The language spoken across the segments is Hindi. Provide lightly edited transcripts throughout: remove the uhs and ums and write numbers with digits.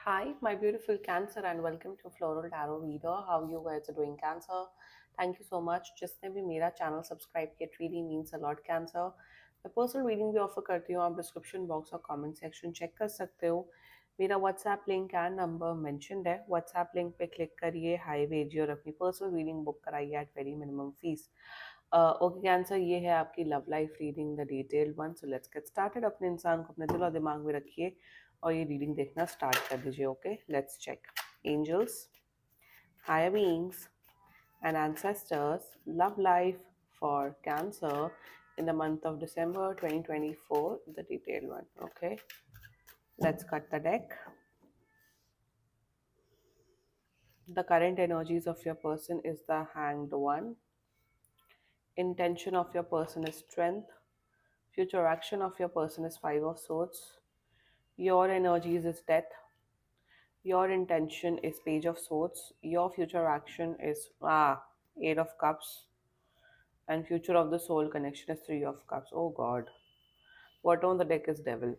Hi, my beautiful Cancer, and welcome to Floral Tarot Reader. How you guys are doing, Cancer? Thank you so much. जिसने भी मेरा चैनल सब्सक्राइब किया, it really means a lot, Cancer. मैं पर्सनल रीडिंग भी ऑफर करती हूँ, आप डिस्क्रिप्शन बॉक्स और कमेंट सेक्शन चेक कर सकते हो. मेरा WhatsApp link and number mentioned है. व्हाट्सएप लिंक पे क्लिक करिए, हाई भेजिए और अपनी पर्सनल रीडिंग बुक कराइए at very minimum fees. Okay Cancer, ये है आपकी love life reading, the detailed one. So let's get started. अपने इंसान को अपने दिल और दिमाग में रखिए और ये रीडिंग देखना स्टार्ट कर दीजिए. Okay, let's check. Angels, higher beings and ancestors, love life for Cancer in the month of December 2024, the detailed one. Okay, let's cut the deck. The current energies of your person is the Hanged One. Intention of your person is strength. Future action of your person is Five of Swords. Your energies is death. Your intention is Page of Swords. Your future action is Eight of Cups. And future of the soul connection is Three of Cups. Oh God. What on the deck is Devil.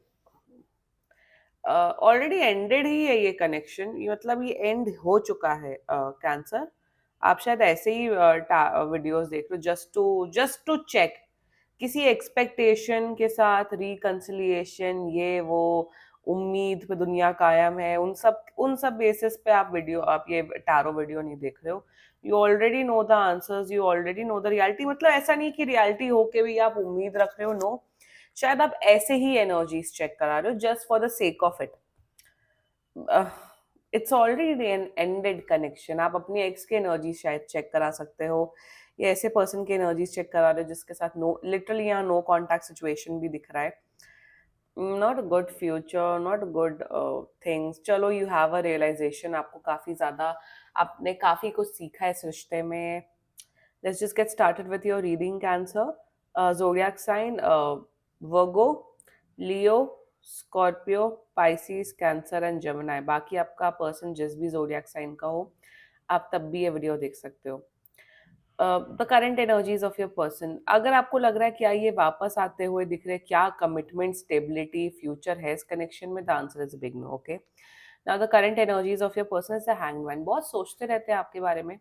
Already ended ही है ये कनेक्शन. ये मतलब ये एंड हो चुका है. कैंसर, आप शायद ऐसे ही वीडियोस देख लो जस्ट टू चेक. किसी एक्सपेक्टेशन के साथ रिकंसिलिएशन, ये वो उम्मीद पे दुनिया कायम है, उन सब बेसिस पे आप ये टारो वीडियो नहीं देख रहे हो. You already know the answers, you already know the reality. मतलब ऐसा नहीं कि रियलिटी होके भी आप उम्मीद रख रहे हो. नो, शायद आप ऐसे ही एनर्जीज चेक करा रहे हो just for the sake of it. It's already an ended connection. आप अपनी एक्स की एनर्जी शायद चेक करा सकते हो, या ऐसे पर्सन की एनर्जीज चेक करा रहे हो जिसके साथ नो, लिटरली यहाँ नो कॉन्टैक्ट सिचुएशन भी दिख रहा है. Not good future, not good things. चलो, यू हैव अ रियलाइजेशन. आपको काफी ज्यादा, आपने काफी कुछ सीखा है इस रिश्ते में. Let's just get started with your reading, cancer. zodiac sign, Virgo, Leo, Scorpio, Pisces, cancer and Gemini. बाकी आपका पर्सन जिस भी जोडियक साइन का हो, आप तब भी ये वीडियो देख सकते हो. The current energies of your person. अगर आपको लग रहा है क्या ये वापस आते हुए दिख रहे हैं, क्या कमिटमेंट, स्टेबिलिटी, फ्यूचर है इस कनेक्शन में, the answer is big no. Okay, now the current energies of your person is the hangman. बहुत सोचते रहते हैं आपके बारे में.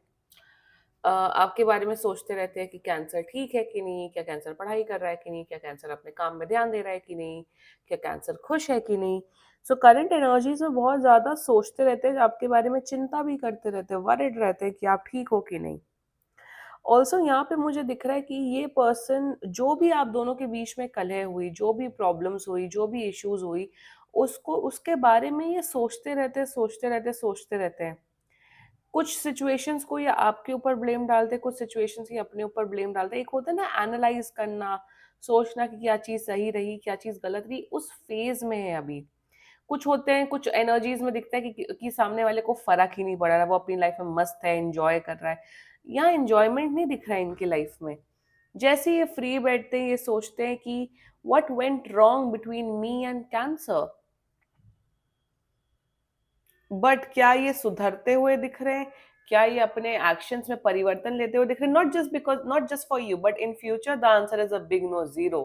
आपके बारे में सोचते रहते हैं कि कैंसर ठीक है कि नहीं, क्या कैंसर पढ़ाई कर रहा है कि नहीं, क्या कैंसर अपने काम में ध्यान दे रहा है कि नहीं, क्या कैंसर खुश है कि नहीं. सो करंट एनर्जीज में बहुत ज़्यादा सोचते रहते हैं, आपके बारे में चिंता भी करते रहते हैं, वरिड रहते हैं कि आप ठीक हो कि नहीं. ऑल्सो यहाँ पे मुझे दिख रहा है कि ये पर्सन, जो भी आप दोनों के बीच में कलह हुई, जो भी प्रॉब्लम्स हुई, जो भी इश्यूज हुई, उसको, उसके बारे में ये सोचते रहते, सोचते रहते, सोचते रहते हैं. कुछ सिचुएशंस को ये आपके ऊपर ब्लेम डालते हैं, कुछ सिचुएशंस ये अपने ऊपर ब्लेम डालते हैं. एक होता है ना एनालाइज करना, सोचना कि क्या चीज सही रही, क्या चीज गलत रही. उस फेज में है अभी. कुछ होते हैं, कुछ एनर्जीज में दिखता है कि सामने वाले को फर्क ही नहीं पड़ रहा, वो अपनी लाइफ में मस्त है, एंजॉय कर रहा है. यहाँ एंजॉयमेंट नहीं दिख रहा है इनकी लाइफ में. जैसे ये फ्री बैठते हैं, ये सोचते हैं कि what went wrong between me and cancer. But क्या ये सुधरते हुए दिख रहे हैं, क्या ये अपने एक्शंस में परिवर्तन लेते हुए दिख रहे हैं? Not just for you but in future, the answer is a big no, zero.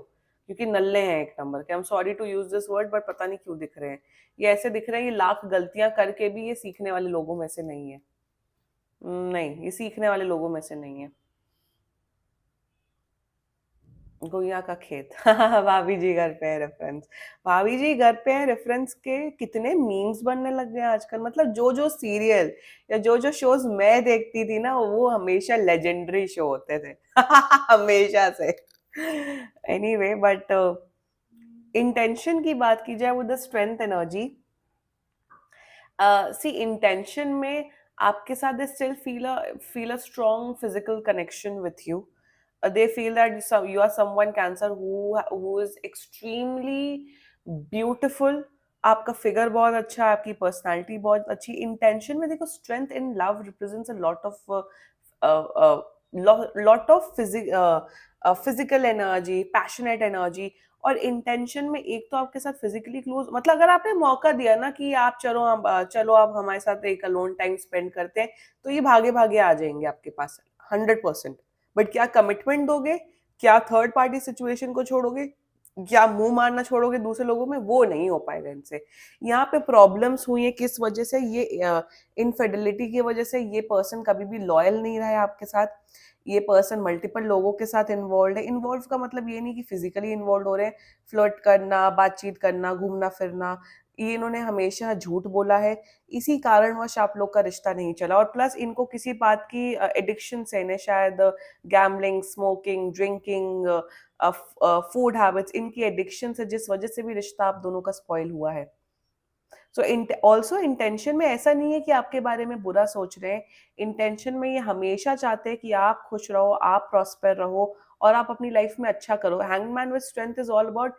क्योंकि नल्ले हैं एक नंबर के. I am sorry to use this word, but पता नहीं क्यों दिख रहे हैं. ये ऐसे दिख रहे हैं, ये लाख गलतियां करके भी ये सीखने वाले लोगों में से नहीं है. नहीं, ये सीखने वाले लोगों में से नहीं है. गुड़िया का खेत. भाभी जी घर पे है रेफरेंस. भाभी जी घर पे है रेफरेंस के कितने मीम्स बनने लग गए हैं आजकल. मतलब जो जो सीरियल या जो जो शोज मैं देखती थी ना, वो हमेशा लेजेंडरी शो होते थे. हमेशा से. एनीवे, बट इंटेंशन की बात की जाए, वो the strength energy. See, intention में आपके साथ they still feel a strong physical connection with you. They feel that you are someone, Cancer, who is extremely beautiful. आपका फिगर बहुत अच्छा है, आपकी पर्सनालिटी बहुत अच्छी. इंटेंशन में देखो, strength in love represents a lot of physical energy, passionate energy. और इंटेंशन में एक तो आपके साथ फिजिकली क्लोज, मतलब अगर आपने मौका दिया ना कि आप चलो आप हमारे साथ एक अलोन टाइम स्पेंड करते हैं, तो ये भागे भागे आ जाएंगे आपके पास 100%. बट क्या कमिटमेंट दोगे, क्या थर्ड पार्टी सिचुएशन को छोड़ोगे, या मुंह मारना छोड़ोगे दूसरे लोगों में, वो नहीं हो पाएगा इनसे। यहाँ पे प्रॉब्लम्स हुई है किस वजह से, ये इनफिडेलिटी की वजह से। ये पर्सन कभी भी लॉयल नहीं रहा है आपके साथ, ये पर्सन मल्टीपल लोगों के साथ इन्वॉल्व है। इन्वॉल्व का मतलब ये नहीं कि फिजिकली इन्वॉल्व हो रहे हैं, फ्लर्ट करना, बातचीत करना, घूमना फिरना, ये इन्होंने हमेशा झूठ बोला है। इसी कारणवश आप लोग का रिश्ता नहीं चला। और प्लस इनको किसी बात की एडिक्शन से, इन्हें शायद gambling, smoking, drinking, food habits, इनकी एडिक्शन से, जिस वजह से भी रिश्ता आप दोनों का स्पॉइल हुआ है। सो ऑल्सो इंटेंशन में ऐसा नहीं है कि आपके बारे में बुरा सोच रहे हैं, इंटेंशन में ये हमेशा चाहते हैं कि आप खुश रहो, आप प्रॉस्पर रहो और आप अपनी लाइफ में अच्छा करो। Hangman with strength is all about,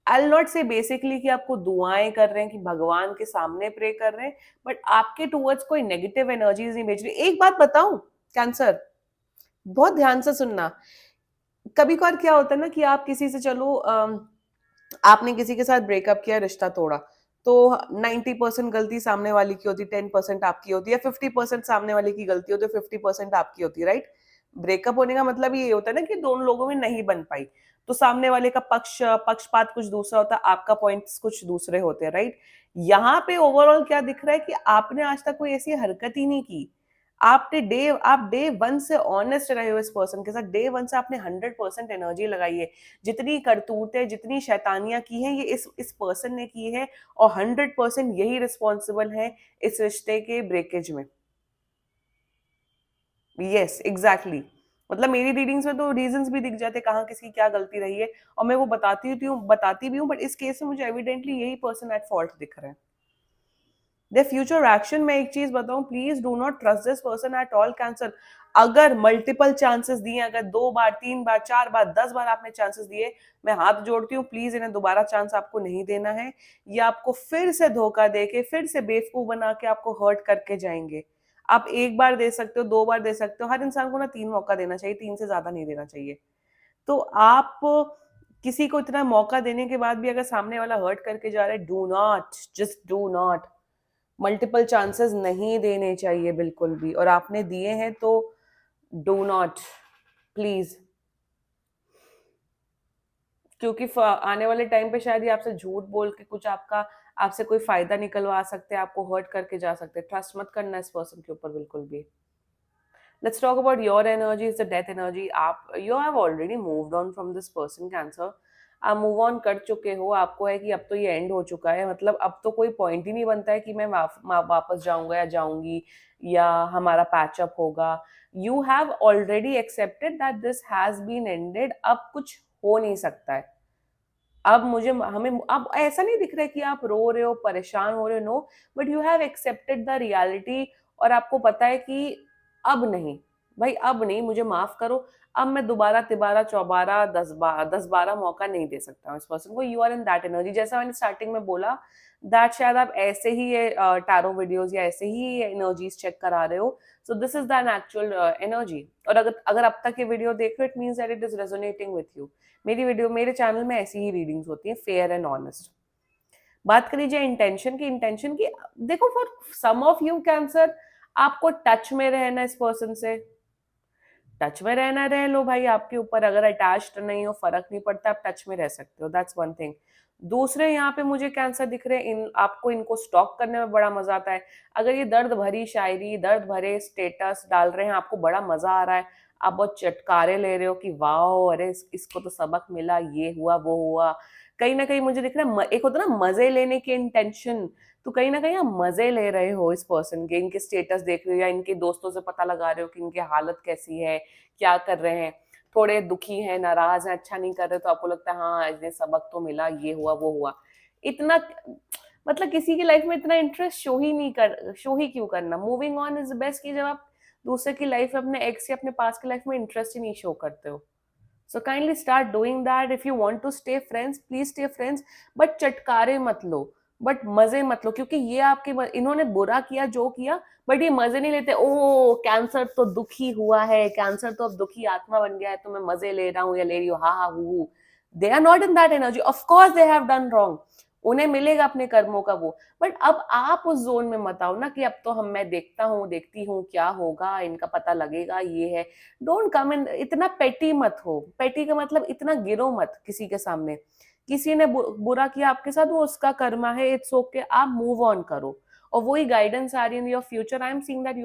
I will not से बेसिकली कि आपको दुआएं कर रहे हैं, कि भगवान के सामने प्रे कर रहे हैं, बट आपके टूवर्ड्स कोई नेगेटिव एनर्जीज नहीं भेज रही। एक बात बताऊं कैंसर, बहुत ध्यान से सुनना, कभी कभार क्या होता है ना कि आप किसी से, चलो आपने किसी के साथ ब्रेकअप किया, रिश्ता तोड़ा, तो 90% गलती सामने वाली की होती, 10% आपकी होती है, 50% सामने वाले की गलती होती है, 50% आपकी होती है, राइट? ब्रेकअप होने का मतलब ये होता है ना कि दोनों लोगों में नहीं बन पाई, तो सामने वाले का पक्षपात कुछ दूसरा होता है, आपका पॉइंट्स कुछ दूसरे होते हैं, राइट? यहाँ पे ओवरऑल क्या दिख रहा है कि आपने आज तक कोई ऐसी हरकत ही नहीं की। आप डे वन से ऑनेस्ट रहे हो इस पर्सन के साथ, डे वन से आपने 100% एनर्जी लगाई है। जितनी करतूतें, जितनी शैतानियां की हैं, ये इस पर्सन ने की है, और 100% यही रिस्पॉन्सिबल है इस रिश्ते के ब्रेकेज में। Yes, exactly. मतलब मेरी रीडिंग्स में तो रीजंस भी दिख जाते कहाँ किसकी क्या गलती रही है, और मैं वो बताती भी हूँ, बट इस केस में मुझे एविडेंटली यही पर्सन एट फॉल्ट दिख रहा है। दे फ्यूचर एक्शन में एक चीज बताऊं, please do not trust this person at all cancer. अगर मल्टीपल चांसेस दिए, अगर 2 बार, 3 बार, 4 बार, 10 बार आपने चांसेस दिए, मैं हाथ जोड़ती हूँ, प्लीज इन्हें दोबारा चांस आपको नहीं देना है। ये आपको फिर से धोखा देके, फिर से बेवकूफ बना के आपको हर्ट करके जाएंगे। आप 1 बार दे सकते हो, 2 बार दे सकते हो, हर इंसान को ना 3 मौका देना चाहिए, 3 से ज्यादा नहीं देना चाहिए। तो आप किसी को इतना मौका देने के बाद भी अगर सामने वाला हर्ट करके जा रहा है, do not, just do not. Multiple chances नहीं देने चाहिए बिल्कुल भी, और आपने दिए हैं तो डू नॉट, प्लीज। क्योंकि आने वाले टाइम पे शायद ये आपसे झूठ बोल के कुछ आपका, आपसे कोई फायदा निकलवा सकते हैं, आपको हर्ट करके जा सकते हैं। ट्रस्ट मत करना इस पर्सन के ऊपर बिल्कुल भी। Let's talk about your energy, is the death energy. आप, you have already moved on from this person cancer. आप मूव ऑन कर चुके हो, आपको है कि अब तो ये एंड हो चुका है, मतलब अब तो कोई पॉइंट ही नहीं बनता है कि मैं वापस जाऊंगा या जाऊंगी, या हमारा पैचअप होगा। You have already accepted that this has been ended, अब कुछ हो नहीं सकता है। अब मुझे हमें अब ऐसा नहीं दिख रहा है कि आप रो रहे हो, परेशान हो रहे हो, no, but you have accepted the reality. और आपको पता है कि अब नहीं, भाई अब नहीं, मुझे माफ करो, अब मैं दोबारा तिबारा चौबारा 10 12 मौका नहीं दे सकता हूँ इस पर्सन को। You are in that energy, जैसा मैंने स्टार्टिंग में बोला, दैट शायद आप ऐसे ही ये टैरो वीडियोस या ऐसे ही ये एनर्जीज चेक करा रहे हो। So this is than actual energy. और अगर अगर अब तक ये वीडियो देख रहे हो, it means that it is resonating with you. मेरे चैनल में ऐसी ही रीडिंग्स होती हैं, फेयर एंड ऑनेस्ट। बात कर लीजिए इंटेंशन की, देखो, for some of you Cancer, आपको टच में रहना इस पर्सन से, टच में रहना, रह लो भाई, आपके ऊपर, अगर अटैच्ड नहीं हो, फर्क नहीं पड़ता, आप टच में रह सकते हो, दैट्स वन थिंग। दूसरे यहाँ पे मुझे कैंसर दिख रहे हैं, आपको इनको स्टॉक करने में बड़ा मजा आता है। अगर ये दर्द भरी शायरी, दर्द भरे स्टेटस डाल रहे हैं, आपको बड़ा मजा आ रहा है, आप बहुत चटकारे ले रहे हो कि वाह, अरे इसको तो सबक मिला, ये हुआ वो हुआ, कहीं ना कहीं मुझे दिख रहा है एक होता है ना मजे लेने की इंटेंशन, तो कहीं ना कहीं आप मजे ले रहे हो इस पर्सन के, इनके स्टेटस देख रहे हो, या इनके दोस्तों से पता लगा रहे हो कि इनकी हालत कैसी है, क्या कर रहे हैं, थोड़े दुखी हैं, नाराज हैं, अच्छा नहीं कर रहे, तो आपको लगता है हाँ इन्हें सबक तो मिला, ये हुआ वो हुआ। इतना, मतलब किसी की लाइफ में इतना इंटरेस्ट शो ही क्यों करना। मूविंग ऑन इज बेस्ट, कि जब आप दूसरे की लाइफ में, अपने एक्स या अपने पास की लाइफ में इंटरेस्ट ही नहीं शो करते हो। So kindly start doing that. If you want to stay friends, please stay friends, but चटकारे मत लो, बट मजे मत लो, क्योंकि ये इन्होंने बुरा किया जो किया, बट ये मजे नहीं लेते। ओ कैंसर तो दुखी हुआ है, कैंसर तो अब दुखी आत्मा बन गया है, तो मैं मजे ले रहा हूँ या ले रही हूँ, हा हा हु। They are not in that energy. Of course they have done wrong, उन्हें मिलेगा अपने कर्मों का वो। बट अब आप उस ज़ोन में मत आओ ना कि अब तो हम मैं देखता हूँ, देखती हूँ क्या होगा, इनका पता लगेगा, ये है। डोंट कम इन, इतना पेटी मत हो। पेटी का मतलब इतना गिरो मत किसी के सामने। किसी ने बुरा किया आपके साथ, वो उसका कर्मा है, इट्स ओके, आप मूव ऑन करो। और वही गाइडेंस आ रही है in your future. I am seeing that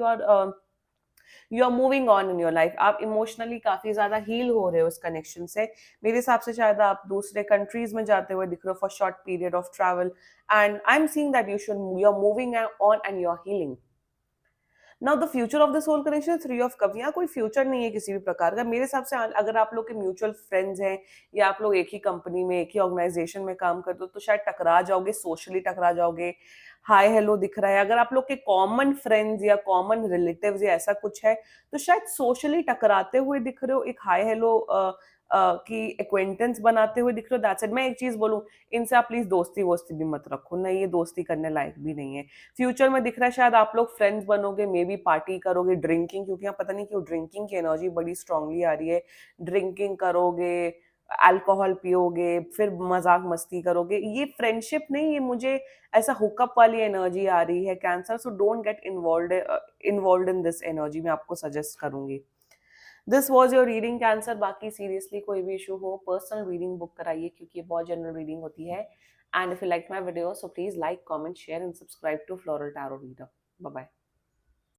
you are moving on in your life. आप इमोशनली काफी ज्यादा हील हो रहे हो उस कनेक्शन से। मेरे हिसाब से शायद आप दूसरे कंट्रीज में जाते हुए दिख रहे हो for short period of travel, and I am seeing that you are moving on and you are healing. Now the future of the soul connection, three of cup. यहाँ कोई फ्यूचर नहीं है किसी भी प्रकार का मेरे हिसाब से। अगर आप लोग के म्यूचुअल फ्रेंड्स हैं या आप लोग एक ही कंपनी में, एक ही ऑर्गेनाइजेशन में काम करते हो, तो शायद टकरा जाओगे, सोशली टकरा जाओगे। हाय हेलो दिख रहा है। अगर आप लोग के कॉमन फ्रेंड्स या कॉमन रिलेटिव्स या ऐसा कुछ है, तो शायद सोशली टकराते हुए दिख रहे हो, एक हाय हेलो की एक्वेंटेंस बनाते हुए दिख रहे हो, दैट्स इट। मैं एक चीज बोलूं, इनसे आप प्लीज दोस्ती वोस्ती भी मत रखो, नहीं ये दोस्ती करने लायक भी नहीं है। फ्यूचर में दिख रहा है शायद आप लोग फ्रेंड्स बनोगे, मे बी पार्टी करोगे, ड्रिंकिंग, क्योंकि यहाँ पता नहीं क्यों ड्रिंकिंग की एनर्जी बड़ी स्ट्रांगली आ रही है। ड्रिंकिंग करोगे, अल्कोहल पियोगे, फिर मजाक मस्ती करोगे। ये फ्रेंडशिप नहीं, ये मुझे ऐसा हुकअप वाली एनर्जी आ रही है cancer. So don't get involve in this energy, मैं आपको सजेस्ट करूंगी। This was your reading cancer. बाकी सीरियसली कोई भी इशू हो, पर्सनल रीडिंग बुक कराइए, क्योंकि ये बहुत जनरल रीडिंग होती है। And if you like my video, so please like, comment, share and subscribe to floral tarot reader. Bye bye.